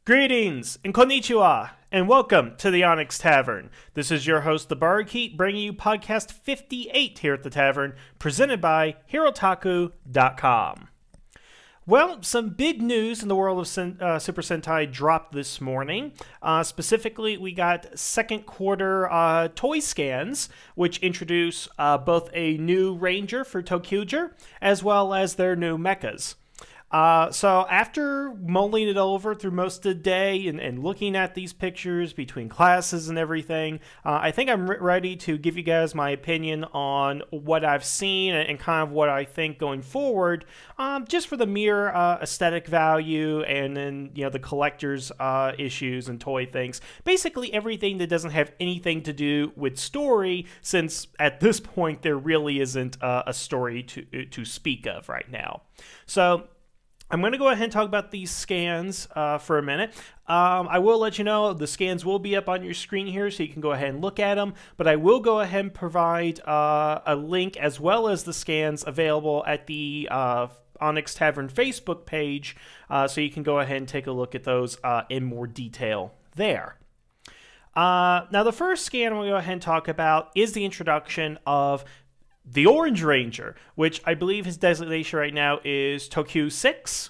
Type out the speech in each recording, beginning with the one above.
Greetings and konnichiwa, and welcome to the Onyx Tavern. This is your host, the Barkeep, bringing you podcast 58 here at the Tavern, presented by Hirotaku.com. Well, some big news in the world of Super Sentai dropped this morning. Specifically, we got second quarter toy scans, which introduce both a new Ranger for ToQger, as well as their new mechas. So after mulling it over through most of the day and looking at these pictures between classes and everything, I think I'm ready to give you guys my opinion on what I've seen and kind of what I think going forward, just for the mere aesthetic value and then, you know, the collector's issues and toy things. Basically everything that doesn't have anything to do with story, since at this point there really isn't a story to speak of right now. So I'm going to go ahead and talk about these scans for a minute. I will let you know the scans will be up on your screen here, so you can go ahead and look at them. But I will go ahead and provide a link as well as the scans available at the Onyx Tavern Facebook page, so you can go ahead and take a look at those in more detail there. Now, the first scan I'm going to go ahead and talk about is the introduction of the Orange Ranger, which I believe his designation right now is ToQ 6.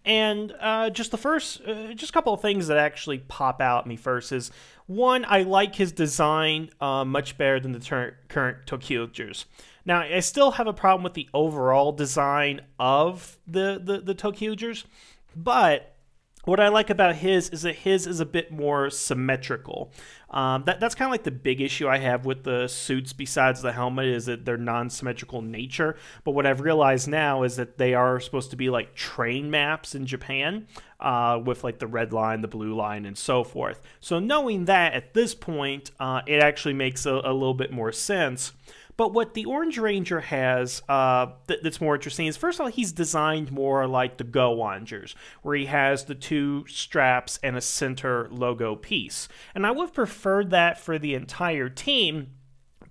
And just a couple of things that actually pop out at me first is, one, I like his design much better than the current ToQgers. Now, I still have a problem with the overall design of the ToQgers, but what I like about his is that his is a bit more symmetrical. That's kind of like the big issue I have with the suits besides the helmet, is that they're non-symmetrical nature. But what I've realized now is that they are supposed to be like train maps in Japan, with like the red line, the blue line, and so forth. So knowing that at this point, it actually makes a little bit more sense. But what the Orange Ranger has that's more interesting is, first of all, he's designed more like the Go-Wangers, where he has the two straps and a center logo piece. And I would have preferred that for the entire team,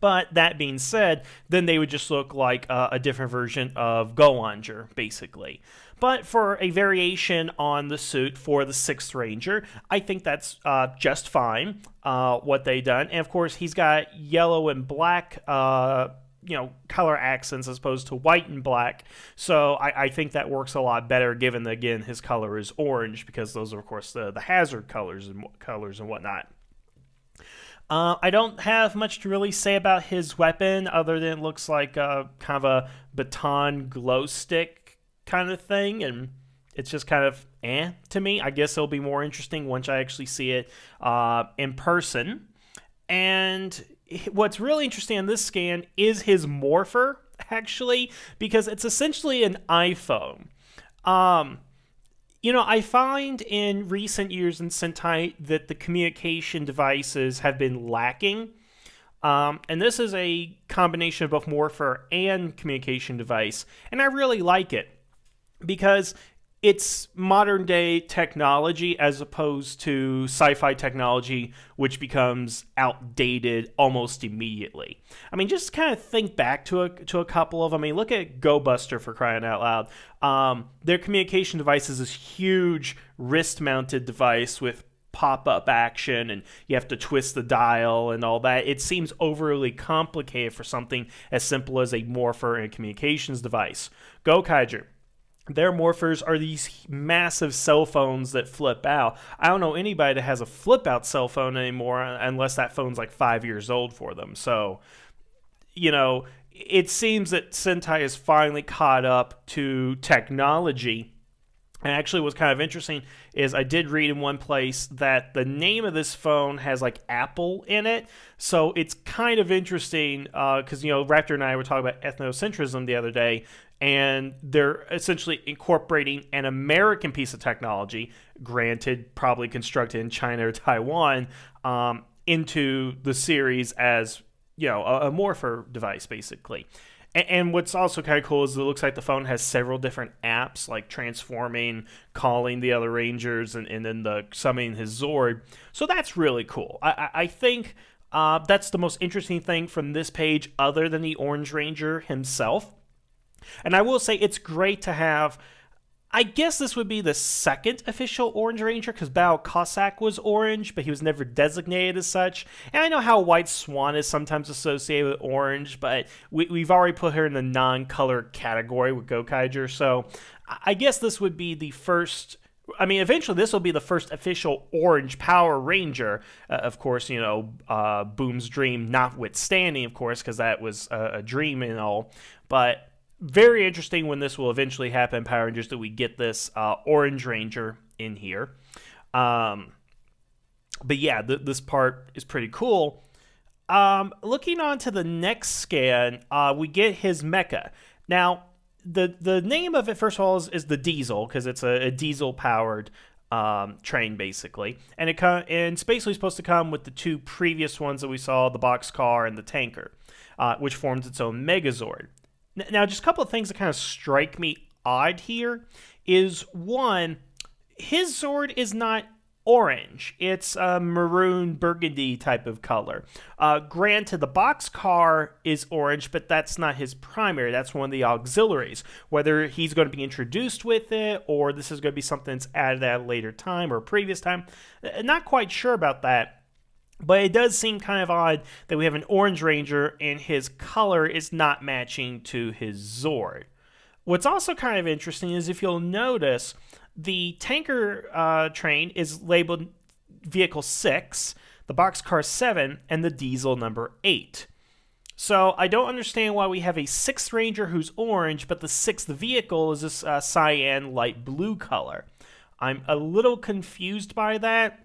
but that being said, then they would just look like a different version of Go-Wanger, basically. But for a variation on the suit for the 6th Ranger, I think that's just fine, what they've done. And of course, he's got yellow and black, color accents as opposed to white and black. So I think that works a lot better, given that, again, his color is orange, because those are, of course, the hazard colors and whatnot. I don't have much to really say about his weapon, other than it looks like kind of a baton glow stick kind of thing, and it's just kind of to me. I guess it'll be more interesting once I actually see it in person. And what's really interesting on this scan is his morpher, actually, because it's essentially an iPhone. I find in recent years in Sentai that the communication devices have been lacking. And this is a combination of both morpher and communication device. And I really like it, because it's modern day technology as opposed to sci-fi technology, which becomes outdated almost immediately. I mean, just kind of think back to a couple of them. I mean, look at Go Buster, for crying out loud. Their communication device is this huge wrist-mounted device with pop-up action, and you have to twist the dial and all that. It seems overly complicated for something as simple as a morpher and a communications device. Gokaiger, their morphers are these massive cell phones that flip out. I don't know anybody that has a flip-out cell phone anymore, unless that phone's like 5 years old for them. So, it seems that Sentai is finally caught up to technology. And actually what's kind of interesting is I did read in one place that the name of this phone has like Apple in it. So it's kind of interesting because, Raptor and I were talking about ethnocentrism the other day, and they're essentially incorporating an American piece of technology, granted probably constructed in China or Taiwan, into the series as, a morpher device, basically. And what's also kind of cool is it looks like the phone has several different apps, like transforming, calling the other Rangers, and then summoning his Zord. So that's really cool. I think that's the most interesting thing from this page, other than the Orange Ranger himself. And I will say it's great to have I guess this would be the second official Orange Ranger, because Battle Cossack was orange, but he was never designated as such. And I know how White Swan is sometimes associated with orange, but we've already put her in the non-color category with Gokaiger, so I guess this would be the first... I mean, eventually this will be the first official Orange Power Ranger. Of course, you know, Boom's dream notwithstanding, of course, because that was a dream and all. But very interesting when this will eventually happen in Power Rangers that we get this Orange Ranger in here. But yeah, this part is pretty cool. Looking on to the next scan, we get his mecha. Now, the name of it, first of all, is the Diesel, because it's a diesel-powered train, basically. And it's basically supposed to come with the two previous ones that we saw, the Boxcar and the Tanker, which forms its own Megazord. Now, just a couple of things that kind of strike me odd here is, one, his Zord is not orange. It's a maroon burgundy type of color. Granted, the Boxcar is orange, but that's not his primary. That's one of the auxiliaries. Whether he's going to be introduced with it, or this is going to be something that's added at a later time or a previous time, not quite sure about that. But it does seem kind of odd that we have an Orange Ranger and his color is not matching to his Zord. What's also kind of interesting is, if you'll notice, the Tanker train is labeled Vehicle 6, the Boxcar 7, and the Diesel number 8. So I don't understand why we have a 6th Ranger who's orange, but the 6th vehicle is this cyan light blue color. I'm a little confused by that.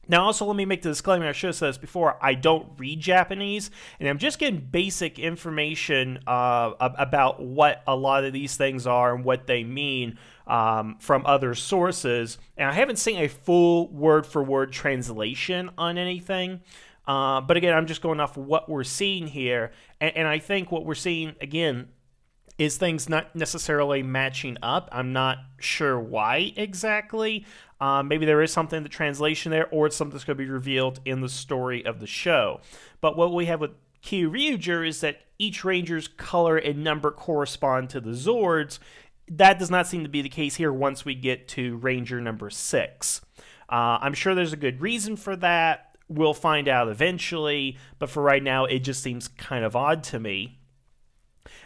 Now, also, let me make the disclaimer, I should have said this before, I don't read Japanese, and I'm just getting basic information about what a lot of these things are and what they mean from other sources, and I haven't seen a full word-for-word translation on anything, but again, I'm just going off of what we're seeing here, and I think what we're seeing, again, is things not necessarily matching up. I'm not sure why exactly. Maybe there is something in the translation there, or it's something that's going to be revealed in the story of the show. But what we have with Kyoryuger is that each Ranger's color and number correspond to the Zords. That does not seem to be the case here once we get to Ranger number 6. I'm sure there's a good reason for that. We'll find out eventually, but for right now, it just seems kind of odd to me.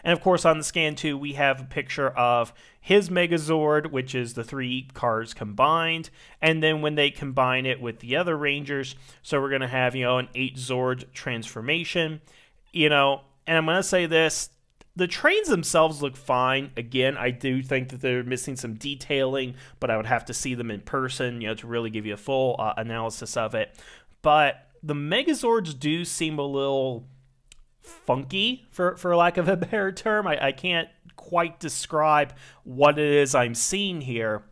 And of course, on the scan too, we have a picture of his Megazord, which is the 3 cars combined, and then when they combine it with the other Rangers, so we're going to have, you know, an 8 Zord transformation, you know, and I'm going to say this, the trains themselves look fine. Again, I do think that they're missing some detailing, but I would have to see them in person, you know, to really give you a full analysis of it. But the Megazords do seem a little funky, for lack of a better term. I can't quite describe what it is I'm seeing here,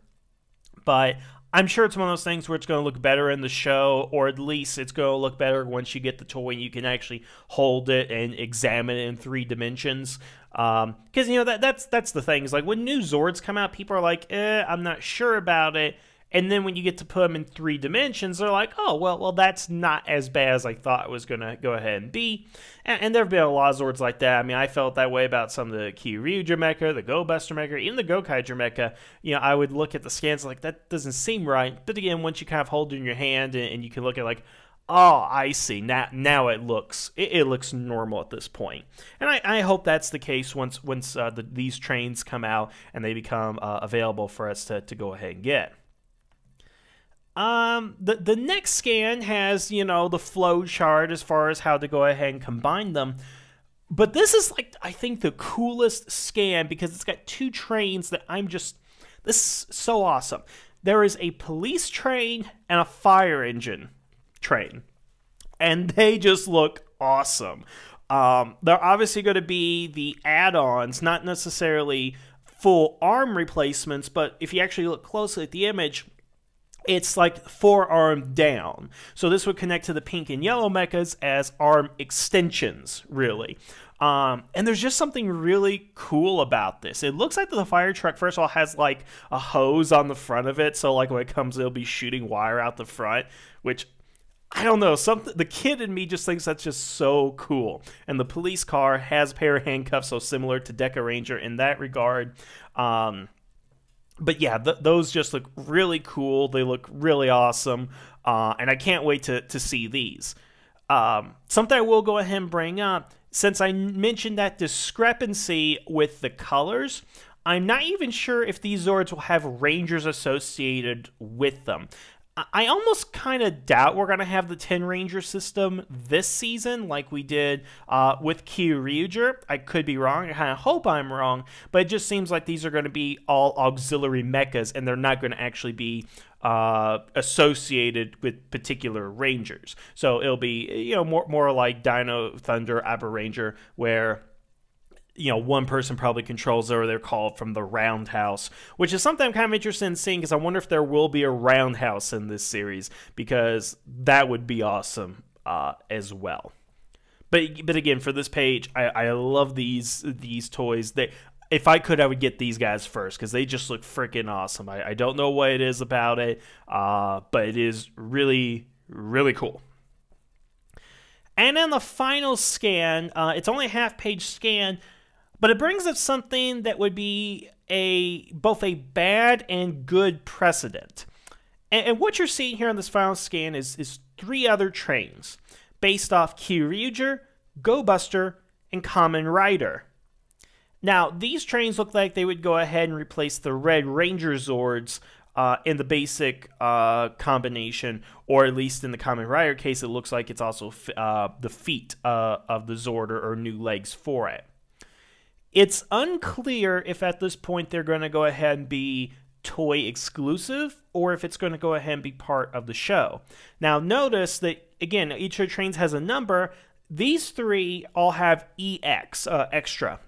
but I'm sure it's one of those things where it's going to look better in the show, or at least it's going to look better once you get the toy and you can actually hold it and examine it in 3 dimensions. Because, you know, that's the thing. Is like when new Zords come out, people are like, I'm not sure about it. And then when you get to put them in 3 dimensions, they're like, oh, well, that's not as bad as I thought it was going to go ahead and be. And there have been a lot of Zords like that. I mean, I felt that way about some of the Kyoryuger mecha, the Go Buster mecha, even the Gokaiger mecha. You know, I would look at the scans like, that doesn't seem right. But again, once you kind of hold it in your hand and you can look at like, oh, I see. Now it looks normal at this point. And I hope that's the case once these trains come out and they become available for us to go ahead and get. The next scan has, you know, the flow chart as far as how to go ahead and combine them. But this is, like, I think the coolest scan because it's got 2 trains that this is so awesome. There is a police train and a fire engine train. And they just look awesome. They're obviously going to be the add-ons, not necessarily full arm replacements, but if you actually look closely at the image, it's like 4-arm down. So this would connect to the pink and yellow mechas as arm extensions, really. And there's just something really cool about this. It looks like the fire truck, first of all, has like a hose on the front of it. So like when it comes, it'll be shooting wire out the front, which, I don't know, the kid in me just thinks that's just so cool. And the police car has a pair of handcuffs, so similar to Deca Ranger in that regard. But yeah, those just look really cool. They look really awesome, and I can't wait to see these. Something I will go ahead and bring up, since I mentioned that discrepancy with the colors, I'm not even sure if these Zords will have Rangers associated with them. I almost kind of doubt we're going to have the 10 Ranger system this season like we did with Kyryuger. I could be wrong. I kind of hope I'm wrong, but it just seems like these are going to be all auxiliary mechas, and they're not going to actually be associated with particular Rangers. So it'll be, more like Dino Thunder, Abba-Ranger, where one person probably controls or they're called from the Roundhouse, which is something I'm kind of interested in seeing, because I wonder if there will be a Roundhouse in this series, because that would be awesome as well. But again, for this page, I love these toys. If I could, I would get these guys first, because they just look freaking awesome. I don't know what it is about it, but it is really, really cool. And then the final scan, it's only a half-page scan, but it brings up something that would be both a bad and good precedent. And what you're seeing here on this final scan is 3 other trains based off Kyryuger, Go Buster, and Kamen Rider. Now, these trains look like they would go ahead and replace the Red Ranger Zords in the basic combination, or at least in the Kamen Rider case, it looks like it's also the feet of the Zord, or new legs for it. It's unclear if at this point they're going to go ahead and be toy exclusive, or if it's going to go ahead and be part of the show. Now notice that, again, each of the trains has a number. These 3 all have EX, extra,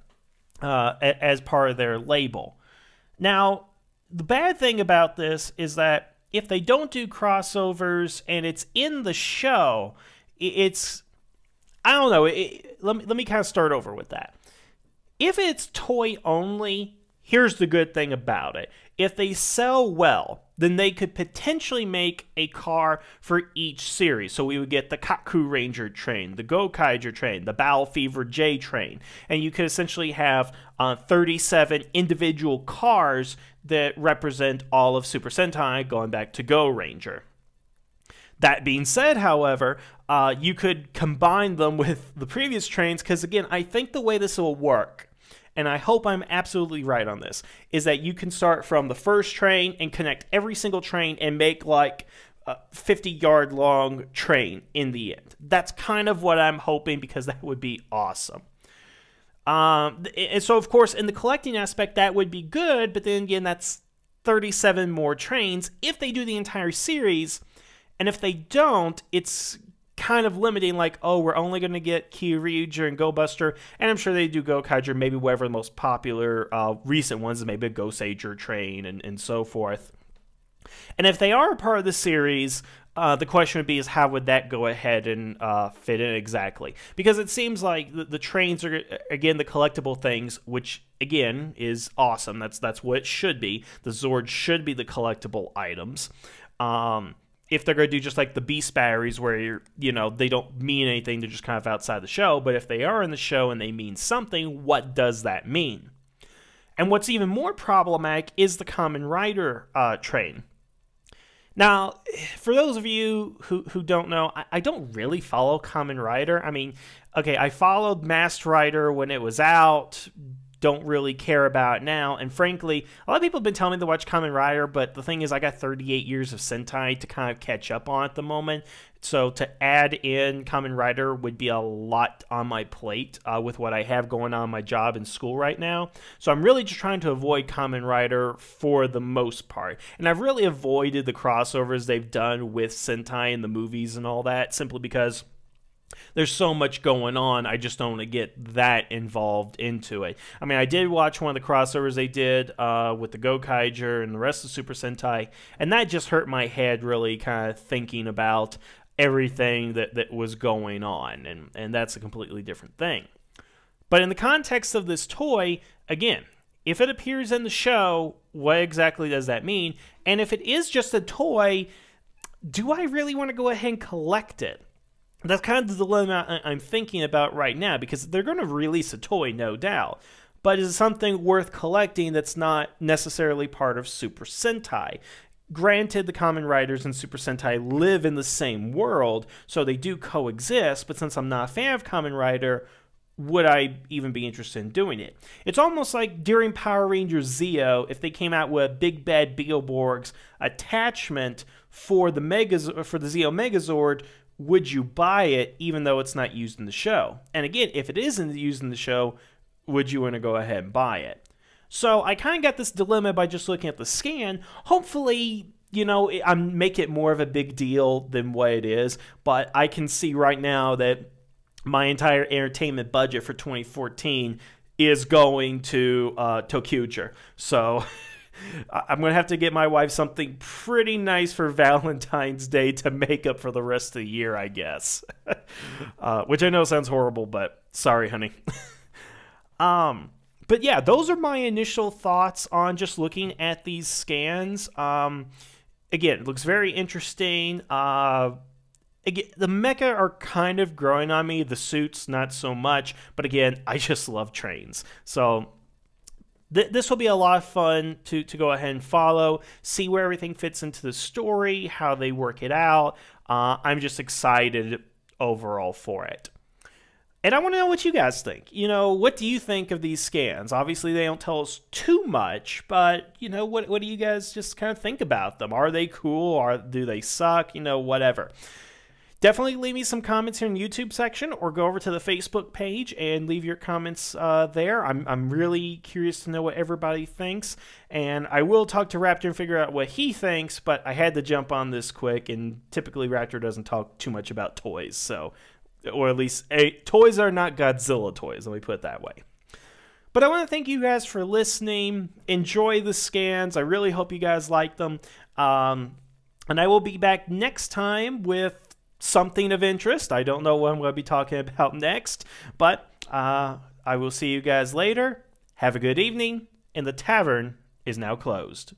as part of their label. Now, the bad thing about this is that if they don't do crossovers and it's in the show, it's, I don't know, let me kind of start over with that. If it's toy only, here's the good thing about it. If they sell well, then they could potentially make a car for each series. So we would get the Kaku Ranger train, the Gokaiger train, the Battle Fever J train, and you could essentially have 37 individual cars that represent all of Super Sentai, going back to Go Ranger. That being said, however, you could combine them with the previous trains, because again, I think the way this will work, and I hope I'm absolutely right on this, is that you can start from the first train and connect every single train and make like a 50-yard long train in the end. That's kind of what I'm hoping, because that would be awesome. And so, of course, in the collecting aspect, that would be good, but then again, that's 37 more trains if they do the entire series, and if they don't, it's kind of limiting, like, oh, we're only going to get Kyryuger and Go Buster, and I'm sure they do Gokaiger, maybe whatever the most popular recent ones, maybe a Goseiger train, and so forth. And if they are a part of the series, the question would be is how would that go ahead and fit in exactly? Because it seems like the trains are, again, the collectible things, which, again, is awesome. That's what it should be. The Zord should be the collectible items. If they're going to do just like the Beast Batteries, where they don't mean anything, they're just kind of outside the show. But if they are in the show and they mean something, what does that mean? And what's even more problematic is the Kamen Rider train. Now, for those of you who don't know, I don't really follow Kamen Rider. I mean, okay, I followed Masked Rider when it was out. Don't really care about it now, and frankly, a lot of people have been telling me to watch Kamen Rider, but the thing is, I got 38 years of Sentai to kind of catch up on at the moment, so to add in Kamen Rider would be a lot on my plate with what I have going on in my job and school right now, so I'm really just trying to avoid Kamen Rider for the most part, and I've really avoided the crossovers they've done with Sentai and the movies and all that, simply because there's so much going on, I just don't want to get that involved into it. I mean, I did watch one of the crossovers they did with the Gokaiger and the rest of Super Sentai, and that just hurt my head really kind of thinking about everything that was going on, and that's a completely different thing. But in the context of this toy, again, if it appears in the show, what exactly does that mean? And if it is just a toy, do I really want to go ahead and collect it? That's kind of the dilemma I'm thinking about right now, because they're going to release a toy, no doubt. but is it something worth collecting that's not necessarily part of Super Sentai? Granted, the Kamen Riders and Super Sentai live in the same world, so they do coexist, but since I'm not a fan of Kamen Rider, would I even be interested in doing it? It's almost like during Power Rangers Zeo, if they came out with a Big Bad Beetleborgs attachment for the Zeo Megazord, would you buy it even though it's not used in the show? And again, if it isn't used in the show, would you want to go ahead and buy it? So I kind of got this dilemma by just looking at the scan. Hopefully, you know, I make it more of a big deal than what it is, but I can see right now that my entire entertainment budget for 2014 is going to ToQger. So I'm going to have to get my wife something pretty nice for Valentine's Day to make up for the rest of the year, I guess. Which I know sounds horrible, but sorry, honey. But yeah, those are my initial thoughts on just looking at these scans. Again, it looks very interesting. Again, the mecha are kind of growing on me. The suits, not so much. But again, I just love trains. So this will be a lot of fun to go ahead and follow, see where everything fits into the story, how they work it out. I'm just excited overall for it. And I want to know what you guys think. You know, what do you think of these scans? Obviously, they don't tell us too much, but, you know, what do you guys just kind of think about them? Are they cool? Or do they suck? You know, whatever. Definitely leave me some comments here in the YouTube section, or go over to the Facebook page and leave your comments there. I'm really curious to know what everybody thinks, and I will talk to Raptor and figure out what he thinks, but I had to jump on this quick, and typically Raptor doesn't talk too much about toys, so... Or at least, toys are not Godzilla toys, let me put it that way. But I want to thank you guys for listening. Enjoy the scans. I really hope you guys like them. And I will be back next time with something of interest. I don't know what I'm going to be talking about next. But I will see you guys later. Have a good evening. And the tavern is now closed.